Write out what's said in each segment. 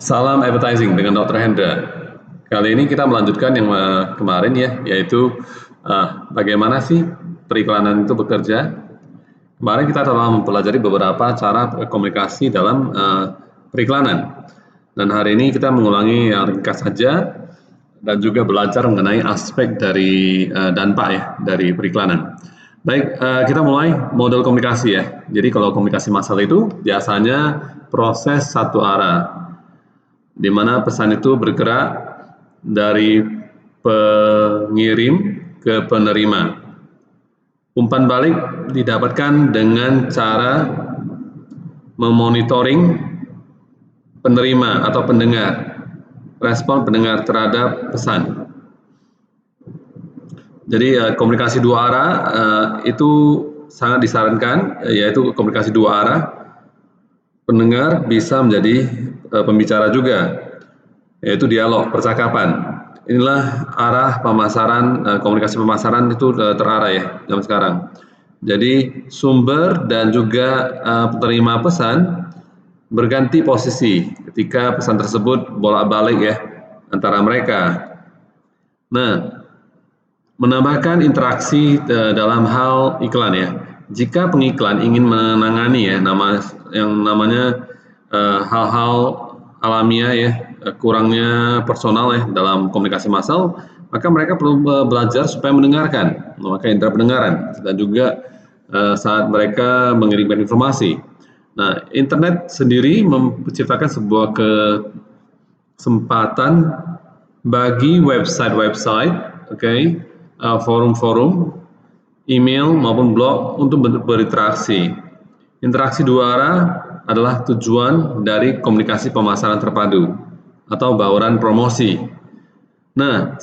Salam advertising dengan Dr. Hendra. Kali ini kita melanjutkan yang kemarin ya, yaitu bagaimana sih periklanan itu bekerja. Kemarin kita telah mempelajari beberapa cara komunikasi dalam periklanan. Dan hari ini kita mengulangi yang ringkas saja dan juga belajar mengenai aspek dari dampak ya dari periklanan. Baik, kita mulai model komunikasi ya. Jadi kalau komunikasi massal itu biasanya proses satu arah, di mana pesan itu bergerak dari pengirim ke penerima. Umpan balik didapatkan dengan cara memonitoring penerima atau pendengar, respon pendengar terhadap pesan. Jadi komunikasi dua arah itu sangat disarankan, yaitu komunikasi dua arah. Pendengar bisa menjadi pembicara juga, yaitu dialog, percakapan. Inilah arah pemasaran, komunikasi pemasaran itu terarah ya zaman sekarang. Jadi sumber dan juga penerima pesan berganti posisi ketika pesan tersebut bolak-balik ya antara mereka. Nah, menambahkan interaksi dalam hal iklan ya. Jika pengiklan ingin menangani ya yang namanya hal-hal alamiah ya, kurangnya personal ya dalam komunikasi massal, maka mereka perlu belajar supaya mendengarkan, memakai indera pendengaran, dan juga saat mereka mengirimkan informasi. Nah, internet sendiri menciptakan sebuah kesempatan bagi website-website, forum-forum, email maupun blog untuk berinteraksi. Interaksi dua arah adalah tujuan dari komunikasi pemasaran terpadu atau bauran promosi. Nah,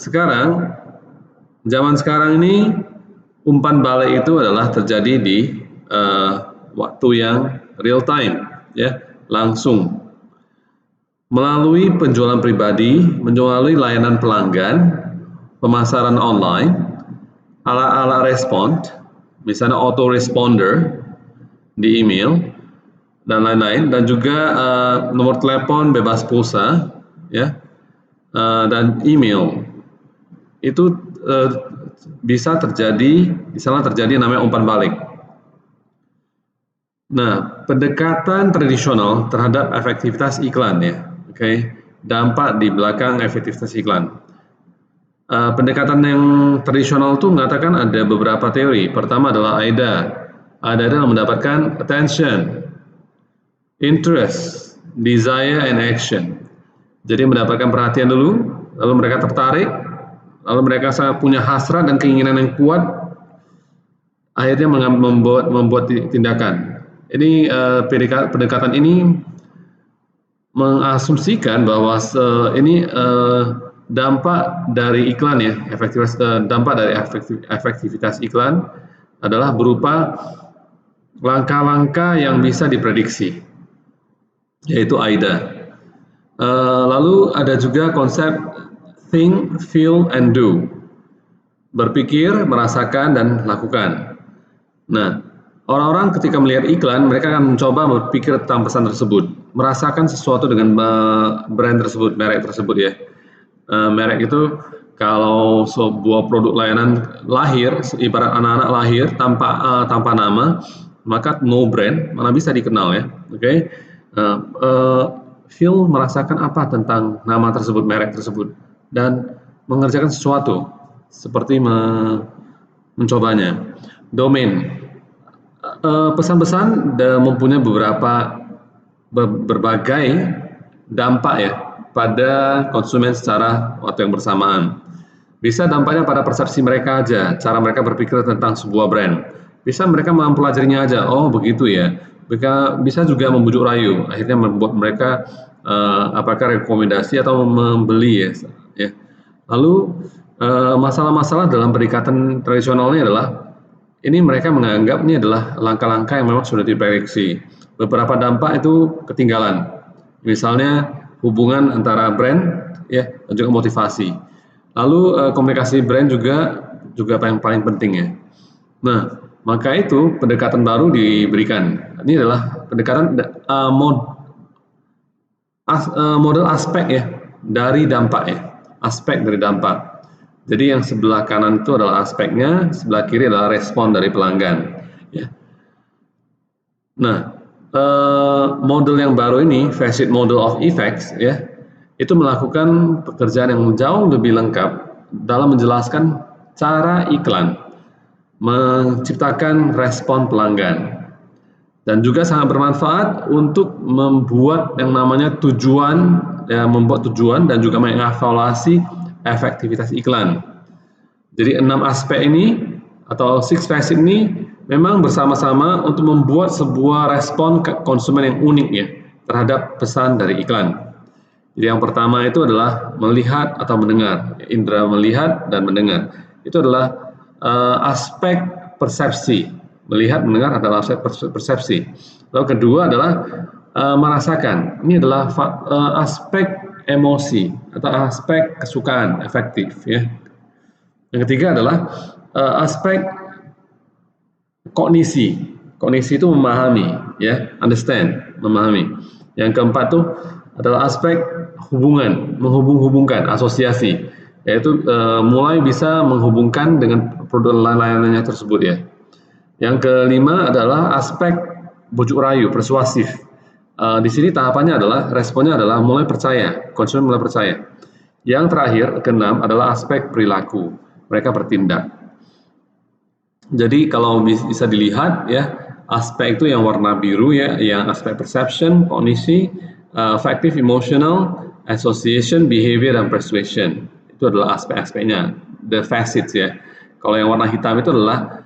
zaman sekarang ini umpan balik itu adalah terjadi di waktu yang real time, ya, langsung. Melalui penjualan pribadi, melalui layanan pelanggan, pemasaran online, ala-ala respon, misalnya autoresponder di email, dan lain-lain, dan juga nomor telepon bebas pulsa, ya, dan email. Itu bisa terjadi namanya umpan balik. Nah, pendekatan tradisional terhadap efektivitas iklan ya, dampak di belakang efektivitas iklan. Pendekatan yang tradisional itu mengatakan ada beberapa teori. Pertama adalah AIDA. AIDA adalah mendapatkan attention, interest, desire, and action. Jadi mendapatkan perhatian dulu, lalu mereka tertarik, lalu mereka punya hasrat dan keinginan yang kuat, akhirnya membuat tindakan. Ini pendekatan ini mengasumsikan bahwa ini dampak dari iklan ya, dampak dari efektivitas iklan adalah berupa langkah-langkah yang bisa diprediksi, yaitu AIDA. Lalu ada juga konsep think, feel, and do. Berpikir, merasakan, dan lakukan. Nah, orang-orang ketika melihat iklan, mereka akan mencoba berpikir tentang pesan tersebut, merasakan sesuatu dengan brand tersebut, merek tersebut ya. Merek itu kalau sebuah produk layanan lahir, ibarat anak-anak lahir tanpa nama, maka no brand, mana bisa dikenal ya. Feel, merasakan apa tentang nama tersebut, merek tersebut, dan mengerjakan sesuatu seperti mencobanya. Domain, pesan-pesan mempunyai berbagai dampak ya pada konsumen secara waktu yang bersamaan. Bisa dampaknya pada persepsi mereka aja, cara mereka berpikir tentang sebuah brand. Bisa mereka mempelajarinya aja, oh begitu ya. Bisa juga membujuk rayu, akhirnya membuat mereka apakah rekomendasi atau membeli ya. Lalu masalah-masalah dalam pendekatan tradisionalnya adalah ini mereka menganggap ini adalah langkah-langkah yang memang sudah diprediksi. Beberapa dampak itu ketinggalan. Misalnya hubungan antara brand ya dan juga motivasi. Lalu komunikasi brand juga yang paling penting ya. Nah, maka itu pendekatan baru diberikan. Ini adalah pendekatan model aspek ya dari dampak ya, aspek dari dampak. Jadi yang sebelah kanan itu adalah aspeknya, sebelah kiri adalah respon dari pelanggan. Ya. Nah, model yang baru ini, Facet Model of Effects, ya, itu melakukan pekerjaan yang jauh lebih lengkap dalam menjelaskan cara iklan menciptakan respon pelanggan. Dan juga sangat bermanfaat untuk membuat yang namanya tujuan, ya, membuat tujuan dan juga mengevaluasi efektivitas iklan. Jadi 6 aspek ini atau 6 facet ini memang bersama-sama untuk membuat sebuah respon ke konsumen yang unik ya terhadap pesan dari iklan. Jadi yang pertama itu adalah melihat atau mendengar, indera melihat dan mendengar. Itu adalah aspek persepsi. Melihat, mendengar adalah aspek persepsi. Lalu kedua adalah merasakan. Ini adalah aspek emosi atau aspek kesukaan, efektif ya. Yang ketiga adalah aspek kognisi. Kognisi itu memahami, ya, understand, memahami. Yang keempat tuh adalah aspek hubungan, menghubung-hubungkan, asosiasi, yaitu mulai bisa menghubungkan dengan produk lain-lainnya tersebut ya. Yang kelima adalah aspek bujuk rayu, persuasif. Di sini tahapannya adalah, responnya adalah mulai percaya, konsumen mulai percaya. Yang terakhir, keenam adalah aspek perilaku, mereka bertindak. Jadi kalau bisa dilihat ya, aspek itu yang warna biru ya, yang aspek perception, kognisi, affective, emotional, association, behavior, dan persuasion. Itu adalah aspek-aspeknya, the facets ya. Kalau yang warna hitam itu adalah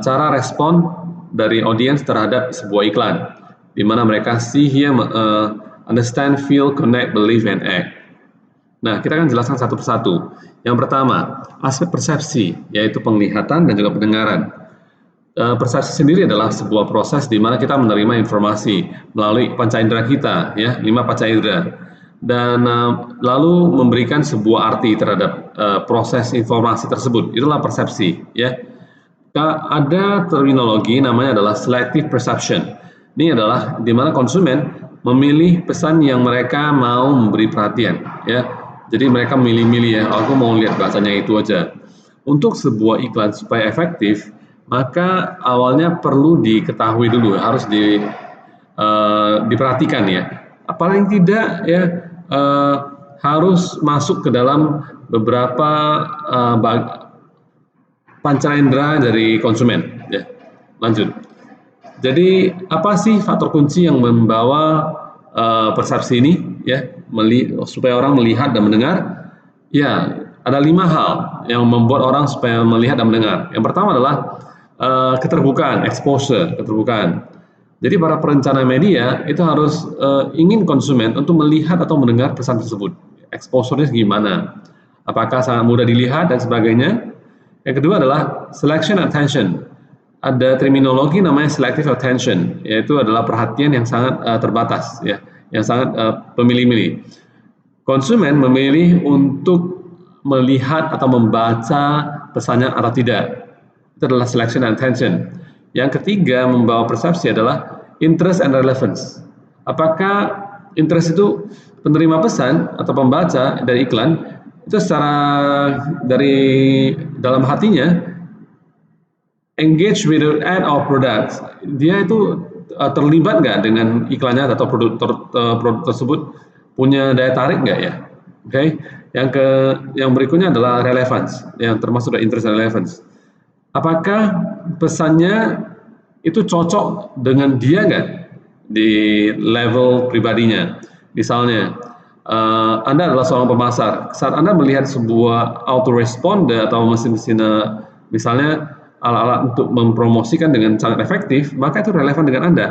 cara respon dari audiens terhadap sebuah iklan, di mana mereka see, hear, understand, feel, connect, believe, and act. Nah, kita akan jelaskan satu persatu. Yang pertama, aspek persepsi, yaitu penglihatan dan juga pendengaran. Persepsi sendiri adalah sebuah proses di mana kita menerima informasi melalui panca indera kita, ya, 5 panca indera, dan lalu memberikan sebuah arti terhadap proses informasi tersebut. Itulah persepsi, ya. Ada terminologi namanya adalah selective perception. Ini adalah di mana konsumen memilih pesan yang mereka mau memberi perhatian, ya. Jadi mereka milih-milih ya, aku mau lihat bahasanya itu aja. Untuk sebuah iklan supaya efektif, maka awalnya perlu diketahui dulu, harus diperhatikan ya. Paling tidak ya harus masuk ke dalam beberapa panca indera dari konsumen. Ya, lanjut. Jadi apa sih faktor kunci yang membawa persepsi ini? Ya, supaya orang melihat dan mendengar. Ya, ada 5 hal yang membuat orang supaya melihat dan mendengar. Yang pertama adalah keterbukaan, exposure, keterbukaan. Jadi para perencana media itu harus ingin konsumen untuk melihat atau mendengar pesan tersebut. Exposure-nya gimana? Apakah sangat mudah dilihat dan sebagainya? Yang kedua adalah selection attention. Ada terminologi namanya selective attention, yaitu adalah perhatian yang sangat terbatas, ya, yang sangat pemilih-milih. Konsumen memilih untuk melihat atau membaca pesannya atau tidak. Itu adalah selection attention. Yang ketiga membawa persepsi adalah interest and relevance. Apakah interest itu penerima pesan atau pembaca dari iklan itu secara dari dalam hatinya engage with the ad or products, dia itu terlibat nggak dengan iklannya atau produk tersebut, punya daya tarik nggak ya? Oke. Yang berikutnya adalah relevance, yang termasuk dari interest and relevance. Apakah pesannya itu cocok dengan dia nggak di level pribadinya? Misalnya, Anda adalah seorang pemasar. Saat Anda melihat sebuah autoresponder atau mesin-mesin misalnya alat-alat untuk mempromosikan dengan sangat efektif, maka itu relevan dengan Anda.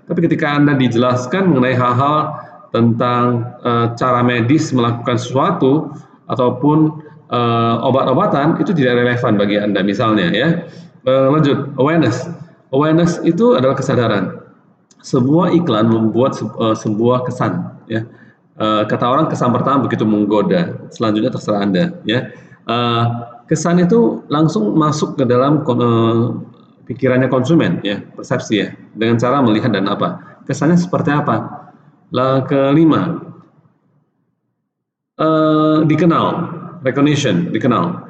Tapi ketika Anda dijelaskan mengenai hal-hal tentang cara medis melakukan sesuatu ataupun obat-obatan, itu tidak relevan bagi Anda misalnya ya. Lanjut, awareness. Awareness itu adalah kesadaran. Sebuah iklan membuat sebuah kesan ya. Kata orang kesan pertama begitu menggoda, selanjutnya terserah Anda ya. Kesan itu langsung masuk ke dalam pikirannya konsumen ya, persepsi ya, dengan cara melihat dan apa kesannya seperti apa. Kelima, dikenal, recognition, dikenal.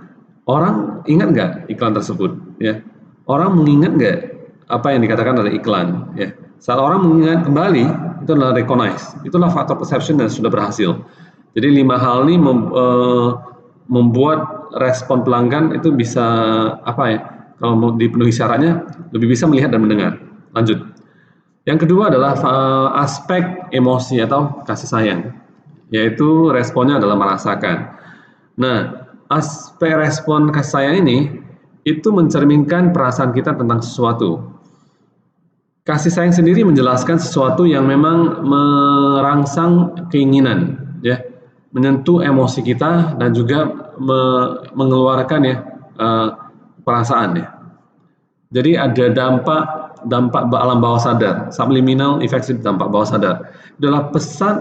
Orang ingat nggak iklan tersebut? Ya, orang mengingat nggak apa yang dikatakan oleh iklan? Ya, saat orang mengingat kembali, itu adalah recognize. Itulah faktor perception yang sudah berhasil. Jadi 5 hal ini membuat respon pelanggan itu bisa apa ya? Kalau mau dipenuhi syaratnya, lebih bisa melihat dan mendengar. Lanjut. Yang kedua adalah aspek emosi atau kasih sayang, yaitu responnya adalah merasakan. Nah, aspek respon kasih sayang ini itu mencerminkan perasaan kita tentang sesuatu. Kasih sayang sendiri menjelaskan sesuatu yang memang merangsang keinginan, ya, menyentuh emosi kita dan juga mengeluarkan ya perasaan ya. Jadi ada dampak alam bawah sadar, subliminal effects dampak bawah sadar. Adalah pesan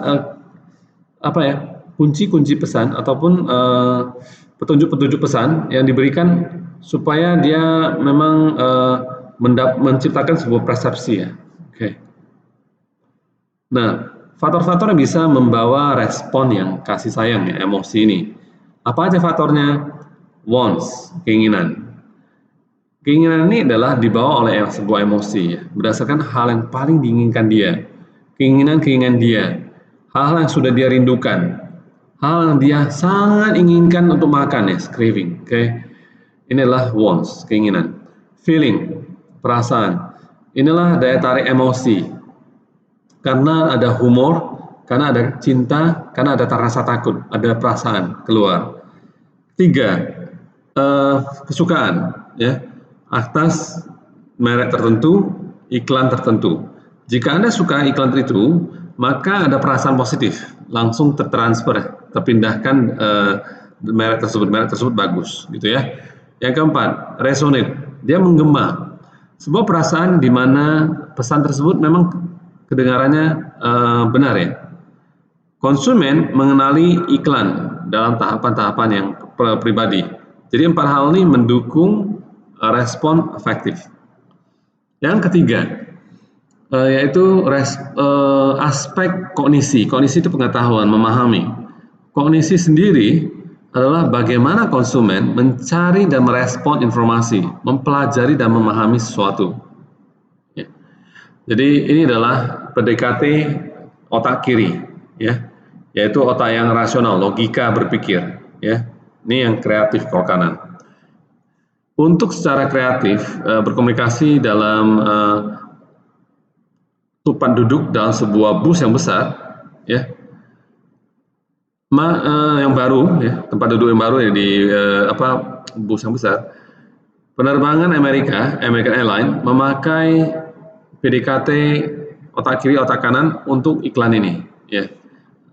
apa ya? Kunci-kunci pesan ataupun petunjuk-petunjuk pesan yang diberikan supaya dia memang menciptakan sebuah persepsi ya. Oke. Nah, faktor-faktor yang bisa membawa respon yang kasih sayang ya, emosi ini. Apa aja faktornya? Wants, keinginan. Keinginan ini adalah dibawa oleh sebuah emosi ya, berdasarkan hal yang paling diinginkan dia, keinginan-keinginan dia, hal-hal yang sudah dia rindukan, hal yang dia sangat inginkan untuk makan ya, craving. Okay? Ini adalah wants, keinginan. Feeling, perasaan. Inilah daya tarik emosi. Karena ada humor, karena ada cinta, karena ada rasa takut, ada perasaan keluar. 3, kesukaan ya. Atas merek tertentu, iklan tertentu. Jika Anda suka iklan itu, maka ada perasaan positif, langsung tertransfer, terpindahkan merek tersebut bagus, gitu ya. Yang keempat, resonate, dia menggema. Sebuah perasaan di mana pesan tersebut memang kedengarannya benar ya. Konsumen mengenali iklan dalam tahapan-tahapan yang pribadi. Jadi 4 hal ini mendukung respon efektif. Yang ketiga, yaitu aspek kognisi. Kognisi itu pengetahuan, memahami. Kognisi sendiri adalah bagaimana konsumen mencari dan merespon informasi, mempelajari dan memahami sesuatu. Ya. Jadi ini adalah PDKT otak kiri, ya, yaitu otak yang rasional, logika berpikir. Ya. Ini yang kreatif kalau kanan. Untuk secara kreatif berkomunikasi dalam tupan duduk dalam sebuah bus yang besar, ya, yang baru, ya, tempat duduk yang baru ya, di bus yang besar. Penerbangan American Airlines memakai PDKT otak kiri, otak kanan untuk iklan ini, ya.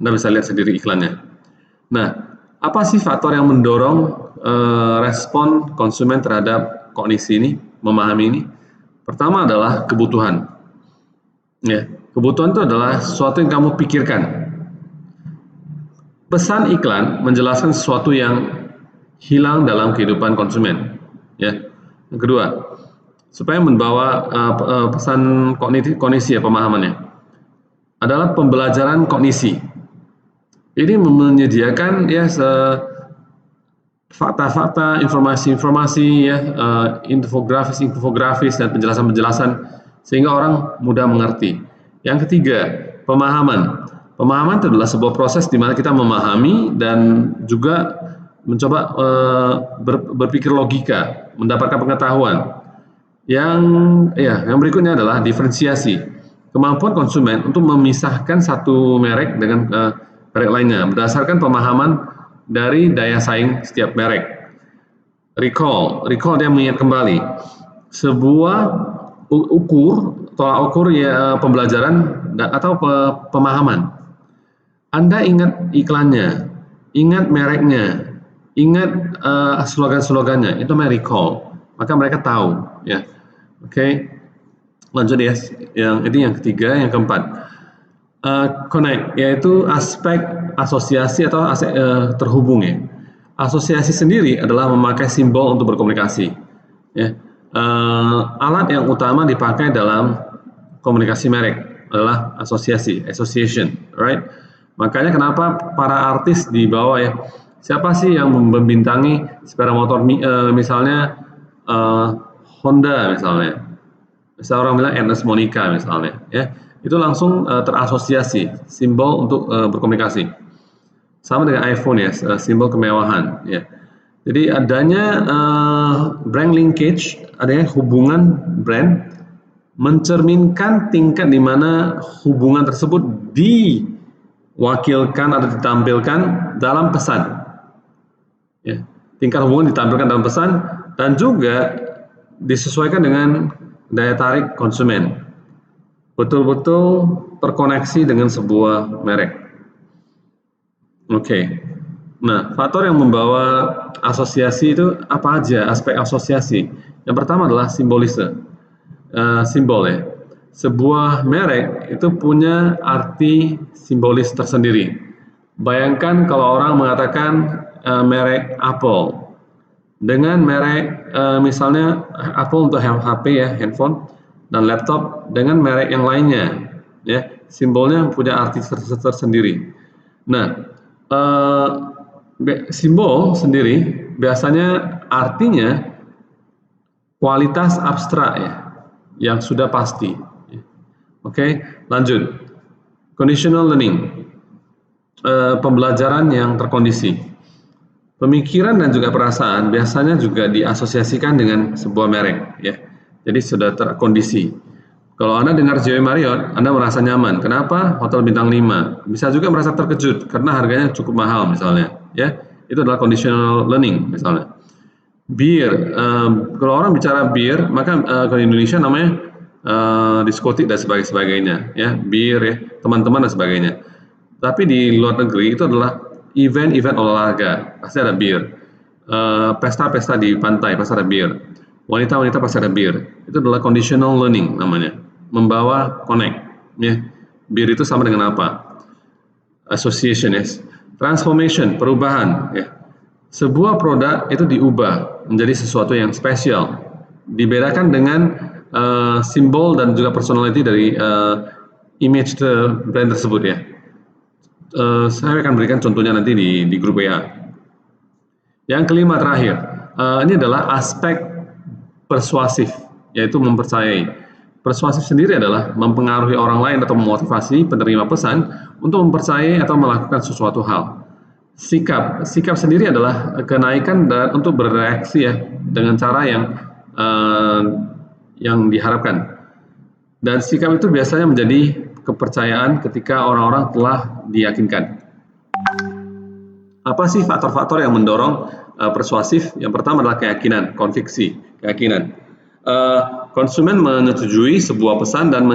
Anda bisa lihat sendiri iklannya. Nah, apa sih faktor yang mendorong respon konsumen terhadap kognisi ini, memahami ini? Pertama adalah kebutuhan. Ya, kebutuhan itu adalah sesuatu yang kamu pikirkan. Pesan iklan menjelaskan sesuatu yang hilang dalam kehidupan konsumen. Ya. Yang kedua, supaya membawa pesan kognisi ya, pemahamannya, adalah pembelajaran kognisi. Ini menyediakan ya fakta-fakta, informasi-informasi ya, infografis dan penjelasan-penjelasan sehingga orang mudah mengerti. Yang ketiga, pemahaman. Pemahaman itu adalah sebuah proses di mana kita memahami dan juga mencoba berpikir logika, mendapatkan pengetahuan. Yang berikutnya adalah diferensiasi. Kemampuan konsumen untuk memisahkan satu merek dengan merek lainnya berdasarkan pemahaman dari daya saing setiap merek. Recall dia mengingat kembali sebuah tolak ukur ya, pembelajaran atau pemahaman. Anda ingat iklannya, ingat mereknya, ingat slogan-slogannya, itu namanya recall. Maka mereka tahu, ya. Oke. Lanjut ya. Yang ketiga, yang keempat. Connect, yaitu aspek asosiasi atau terhubung ya. Asosiasi sendiri adalah memakai simbol untuk berkomunikasi. Ya. Alat yang utama dipakai dalam komunikasi merek adalah association, right? Makanya kenapa para artis di bawah ya Siapa sih yang membintangi sepeda motor misalnya Honda misalnya. Misalnya orang bilang Ernest Monica misalnya, ya. Itu langsung terasosiasi simbol untuk berkomunikasi. Sama dengan iPhone ya, simbol kemewahan, ya. Jadi adanya brand linkage, adanya hubungan brand mencerminkan tingkat di mana hubungan tersebut diwakilkan atau ditampilkan dalam pesan. Ya, tingkat hubungan ditampilkan dalam pesan dan juga disesuaikan dengan daya tarik konsumen. Betul-betul terkoneksi dengan sebuah merek. Oke. Nah, faktor yang membawa asosiasi itu apa aja? Aspek asosiasi. Yang pertama adalah simbolisme. Simbol ya. Sebuah merek itu punya arti simbolis tersendiri. Bayangkan kalau orang mengatakan merek Apple dengan merek misalnya Apple untuk HP ya, handphone dan laptop dengan merek yang lainnya, ya simbolnya punya arti tersendiri. Nah, simbol sendiri biasanya artinya kualitas abstrak ya, yang sudah pasti. Oke, lanjut. Conditional learning, pembelajaran yang terkondisi. Pemikiran dan juga perasaan biasanya juga diasosiasikan dengan sebuah merek, ya. Jadi sudah terkondisi. Kalau Anda dengar JW Marriott, Anda merasa nyaman. Kenapa? Hotel bintang 5. Bisa juga merasa terkejut karena harganya cukup mahal misalnya, ya. Itu adalah conditional learning misalnya. Bir, kalau orang bicara bir, maka kalau Indonesia namanya diskotik dan sebagainya, ya, bir ya, teman-teman dan sebagainya. Tapi di luar negeri itu adalah event-event olahraga, pasti ada bir. Pesta-pesta di pantai pasti ada bir. Wanita-wanita pasti ada bir. Itu adalah conditional learning namanya, membawa connect. Ya. Bir itu sama dengan apa? Association, yes. Transformation, perubahan. Ya. Sebuah produk itu diubah menjadi sesuatu yang spesial, dibedakan dengan simbol dan juga personality dari image brand tersebut ya. Saya akan berikan contohnya nanti di grup WA. Yang kelima terakhir, ini adalah aspek persuasif, yaitu mempercayai. Persuasif sendiri adalah mempengaruhi orang lain atau memotivasi penerima pesan untuk mempercayai atau melakukan sesuatu hal. Sikap sendiri adalah kenaikan dan untuk bereaksi ya dengan cara yang diharapkan. Dan sikap itu biasanya menjadi kepercayaan ketika orang-orang telah diyakinkan. Apa sih faktor-faktor yang mendorong persuasif? Yang pertama adalah keyakinan, konviksi, keyakinan. Konsumen menyetujui sebuah pesan dan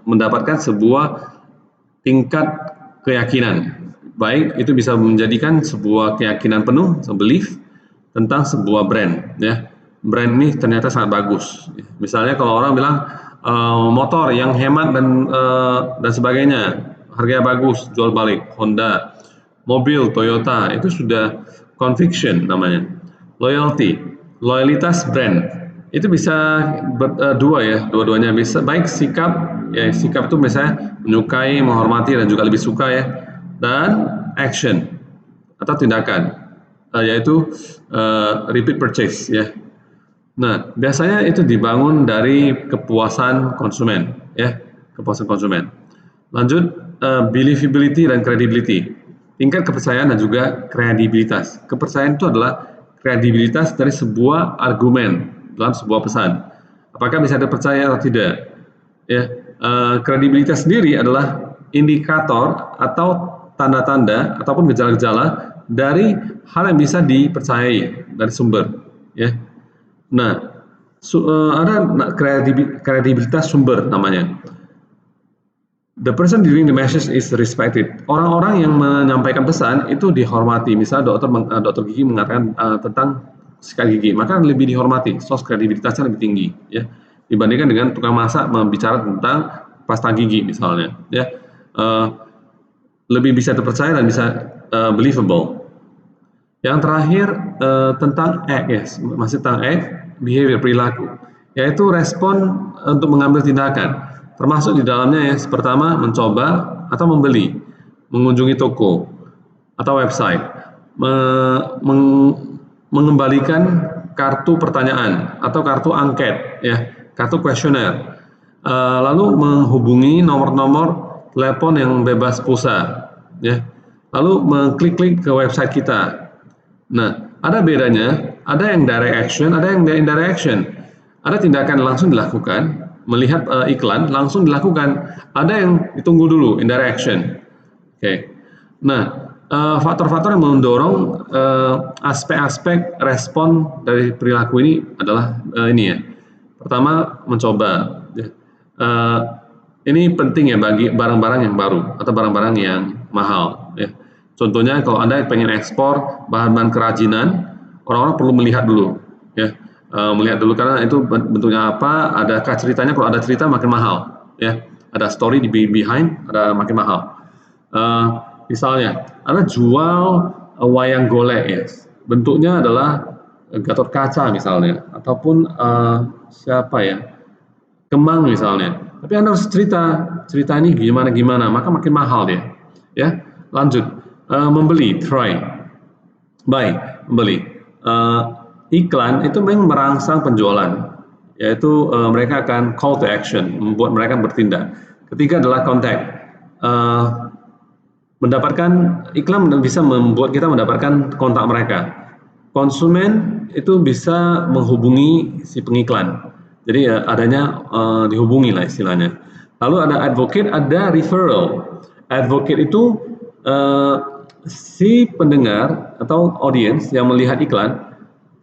mendapatkan sebuah tingkat keyakinan. Baik, itu bisa menjadikan sebuah keyakinan penuh, belief tentang sebuah brand. Ya, brand ini ternyata sangat bagus. Misalnya kalau orang bilang motor yang hemat dan sebagainya, harganya bagus, jual balik, Honda, mobil Toyota, itu sudah conviction namanya. Loyalty, loyalitas brand, itu bisa dua-duanya bisa. Baik sikap, ya sikap itu misalnya menyukai, menghormati dan juga lebih suka ya. Dan action atau tindakan, yaitu repeat purchase ya. Nah, biasanya itu dibangun dari kepuasan konsumen ya, kepuasan konsumen. Lanjut, believability dan credibility, tingkat kepercayaan dan juga kredibilitas. Kepercayaan itu adalah kredibilitas dari sebuah argumen dalam sebuah pesan. Apakah bisa dipercaya atau tidak? Ya, kredibilitas sendiri adalah indikator atau tanda-tanda ataupun gejala-gejala dari hal yang bisa dipercayai dari sumber. Ya. Nah, ada kredibilitas sumber namanya. The person delivering the message is respected. Orang-orang yang menyampaikan pesan itu dihormati. Misalnya dokter gigi mengatakan tentang sikat gigi, maka lebih dihormati. Sos kredibilitasnya lebih tinggi, ya, dibandingkan dengan tukang masak membicara tentang pasta gigi misalnya. Ya, lebih bisa terpercaya dan bisa believable. Yang terakhir tentang act, ya, masih tentang act, behavior, perilaku, yaitu respon untuk mengambil tindakan, termasuk di dalamnya ya, pertama mencoba atau membeli, mengunjungi toko atau website, mengembalikan kartu pertanyaan atau kartu angket, ya, kartu kuesioner, lalu menghubungi nomor-nomor telepon yang bebas pulsa, ya, lalu mengklik-klik ke website kita. Nah, ada bedanya, ada yang direct action, ada yang indirect action. Ada tindakan langsung dilakukan, melihat iklan langsung dilakukan, ada yang ditunggu dulu, indirect action. Oke. Nah, faktor-faktor yang mendorong aspek-aspek respon dari perilaku ini adalah ini ya. Pertama, mencoba. Ini penting ya bagi barang-barang yang baru atau barang-barang yang mahal. Ya. Contohnya kalau Anda pengen ekspor bahan-bahan kerajinan, orang-orang perlu melihat dulu. Ya. Melihat dulu karena itu bentuknya apa, adakah ceritanya, kalau ada cerita makin mahal. Ya. Ada story di behind, ada makin mahal. Misalnya, Anda jual wayang golek ya, bentuknya adalah Gatot Kaca misalnya, ataupun siapa ya, Kemang misalnya. Tapi Anda harus cerita ini gimana, maka makin mahal dia. Ya, lanjut, membeli, try, buy, membeli. Iklan itu memang merangsang penjualan, yaitu mereka akan call to action, membuat mereka bertindak. Ketiga adalah contact. Mendapatkan iklan bisa membuat kita mendapatkan kontak mereka. Konsumen itu bisa menghubungi si pengiklan. Jadi adanya dihubungi lah istilahnya. Lalu ada advocate, ada referral. Advocate itu si pendengar atau audience yang melihat iklan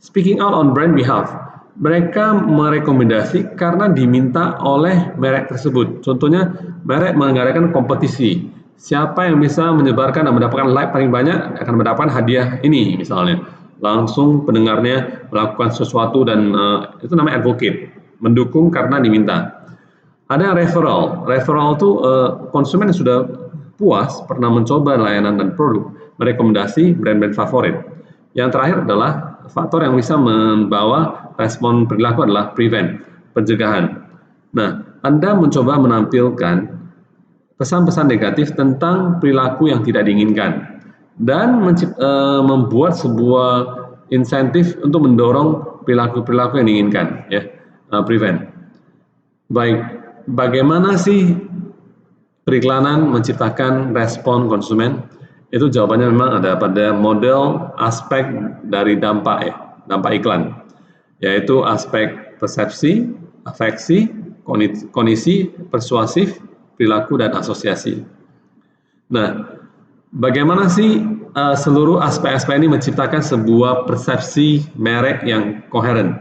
speaking out on brand behalf. Mereka merekomendasi karena diminta oleh merek tersebut. Contohnya, merek mengadakan kompetisi. Siapa yang bisa menyebarkan dan mendapatkan like paling banyak akan mendapatkan hadiah ini misalnya. Langsung pendengarnya melakukan sesuatu dan itu namanya advocate. Mendukung karena diminta. Ada referral. Referral itu konsumen yang sudah puas pernah mencoba layanan dan produk, merekomendasi brand-brand favorit. Yang terakhir adalah faktor yang bisa membawa respon perilaku adalah prevent, pencegahan. Nah, Anda mencoba menampilkan pesan-pesan negatif tentang perilaku yang tidak diinginkan dan membuat sebuah insentif untuk mendorong perilaku-perilaku yang diinginkan, ya, prevent. Baik, bagaimana sih periklanan menciptakan respon konsumen? Itu jawabannya memang ada pada model aspek dari dampak, ya, dampak iklan, yaitu aspek persepsi, afeksi, kondisi, persuasif, perilaku, dan asosiasi. Nah, bagaimana sih seluruh aspek-aspek ini menciptakan sebuah persepsi merek yang koheren?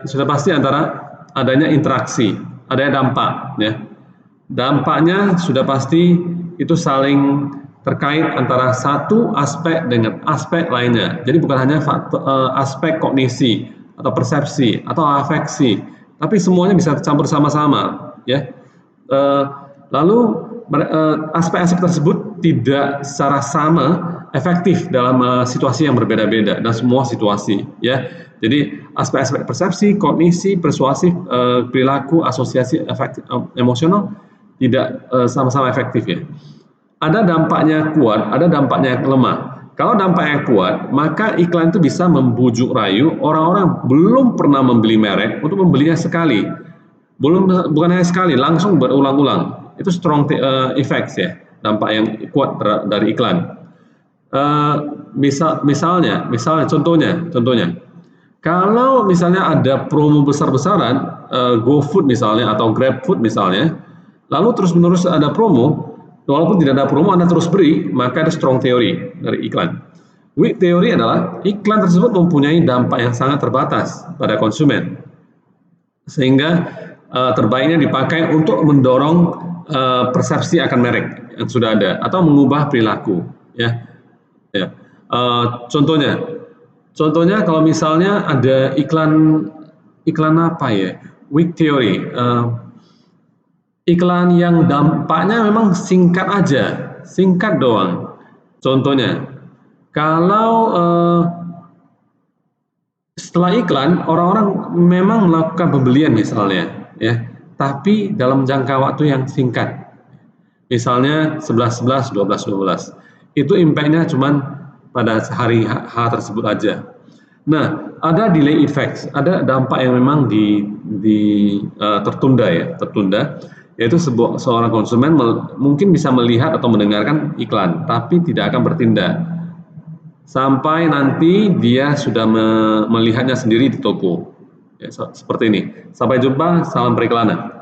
Sudah pasti antara adanya interaksi, adanya dampak, ya. Dampaknya sudah pasti itu saling terkait antara satu aspek dengan aspek lainnya. Jadi bukan hanya aspek kognisi atau persepsi atau afeksi, tapi semuanya bisa campur sama-sama, ya. Lalu aspek-aspek tersebut tidak secara sama efektif dalam situasi yang berbeda-beda dan semua situasi, ya. Jadi aspek-aspek persepsi, kognisi, persuasif, perilaku, asosiasi, emosional tidak sama-sama efektif, ya. Ada dampaknya kuat, ada dampaknya lemah. Kalau dampaknya kuat, maka iklan itu bisa membujuk rayu orang-orang belum pernah membeli merek untuk membelinya sekali. Bukan hanya sekali, langsung berulang-ulang. Itu strong effects, ya, dampak yang kuat dari iklan. Misalnya, contohnya, kalau misalnya ada promo besar-besaran, GoFood misalnya atau GrabFood misalnya, lalu terus-menerus ada promo, walaupun tidak ada promo Anda terus beri, maka ada strong theory dari iklan. Weak theory adalah iklan tersebut mempunyai dampak yang sangat terbatas pada konsumen, sehingga terbaiknya dipakai untuk mendorong persepsi akan merek yang sudah ada atau mengubah perilaku, ya. Contohnya kalau misalnya ada iklan apa ya, weak theory, iklan yang dampaknya memang singkat aja, singkat doang. Contohnya, kalau setelah iklan orang-orang memang melakukan pembelian misalnya, ya, tapi dalam jangka waktu yang singkat. Misalnya 11-11, 12-12. itu impact-nya cuman pada hari H tersebut aja. Nah, ada delay effects, ada dampak yang memang tertunda ya, yaitu seorang konsumen mungkin bisa melihat atau mendengarkan iklan, tapi tidak akan bertindak sampai nanti dia sudah melihatnya sendiri di toko. Ya, seperti ini. Sampai jumpa, salam periklanan.